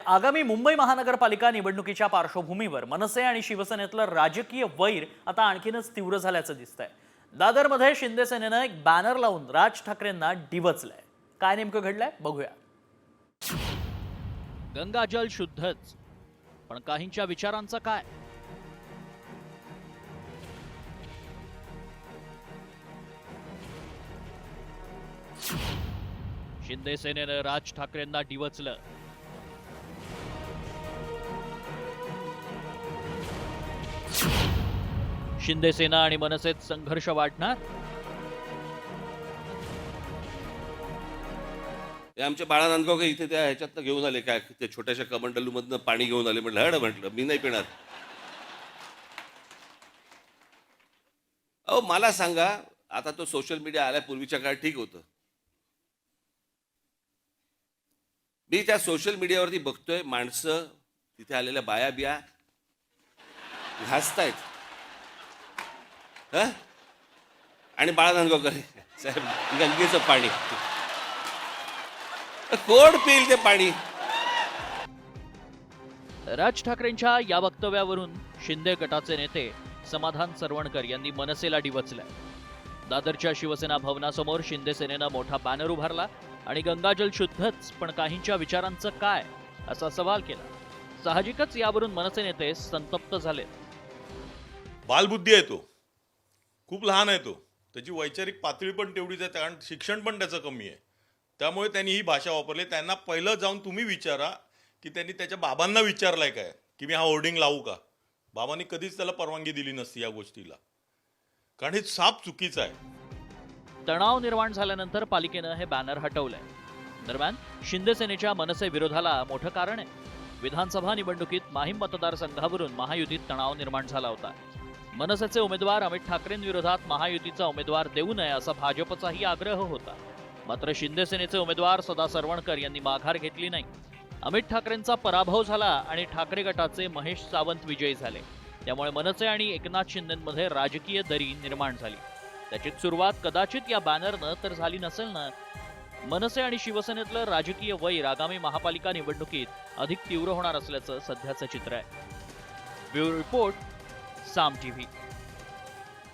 आगामी मुंबई महानगरपालिका निवडणुकीच्या पार्श्वभूमीवर मनसे आणि शिवसेनेतलं राजकीय वैर आता आणखीनच तीव्र झाल्याचं दिसतंय। दादरमध्ये शिंदे सेनेनं एक बॅनर लावून राज ठाकरेंना डिवचलंय। काय नेमकं घडलंय बघूया। गंगाजल शुद्धच, पण काहींच्या विचारांचं काय? शिंदे सेनेनं राज ठाकरेंना डिवचलं। शिंदे सेना आणि मनसेत संघर्ष वाढणार। आमचे बाळा नांदगावकर इथे त्या ह्याच्यात घेऊन आले, काय ते छोट्याशा कमंडलूमधनं पाणी घेऊन आले। म्हटलं हड, म्हटलं मी नाही पिणार। अहो मला सांगा, आता तो सोशल मीडिया आल्या पूर्वीच्या काळात ठीक होतं। मी त्या सोशल मीडियावरती बघतोय माणसं तिथे आलेल्या बाया बिया घासतायत आणि बाळा नांदगावकर साहेब गंगेचं पाणी कोण पिईल ते पाणी? राज ठाकरेंच्या या वक्तव्यावरून शिंदे गटाचे नेते समाधान सरवणकर यांनी मनसेला डिवचलंय। दादरच्या शिवसेना भवनासमोर शिंदे सेनेनं मोठा बॅनर उभारला आणि गंगाजल शुद्धच, पण काहींच्या विचारांचं काय, असा सवाल केला। साहजिकच यावरून मनसे नेते संतप्त झाले। बालबुद्धी आहे तो, खूप लहान आहे तो, त्याची वैचारिक पातळी पण तेवढीच आहे, कारण शिक्षण पण त्याचं कमी आहे। त्यामुळे त्यांनी ही भाषा वापरली। त्यांना पहिलं जाऊन तुम्ही विचारा की त्यांनी त्याच्या बाबांना विचारलंय काय की मी हा होर्डिंग लावू का? बाबांनी कधीच त्याला परवानगी दिली नसती या गोष्टीला, कारण हे साफ चुकीचं आहे। तणाव निर्माण झाल्यानंतर पालिकेनं हे बॅनर हटवलंय। दरम्यान शिंदे सेनेच्या मनसे विरोधाला मोठं कारण आहे। विधानसभा निवडणुकीत माहीम मतदारसंघावरून महायुतीत तणाव निर्माण झाला होता। मनसेचे उमेदवार अमित ठाकरेंविरोधात महायुतीचा उमेदवार देऊ नये असा भाजपचाही आग्रह होता। मात्र शिंदे सेनेचे उमेदवार सदा सरवणकर यांनी माघार घेतली नाही। अमित ठाकरेंचा पराभव झाला आणि ठाकरे गटाचे महेश सावंत विजयी झाले। त्यामुळे मनसे आणि एकनाथ शिंदेंमध्ये राजकीय दरी निर्माण झाली। त्याची सुरुवात कदाचित या बॅनरनं तर झाली नसेल ना। मनसे आणि शिवसेनेतलं राजकीय वैर आगामी महापालिका निवडणुकीत अधिक तीव्र होणार असल्याचं सध्याचं चित्र आहे। ब्युरो रिपोर्ट, साम टीव्ही।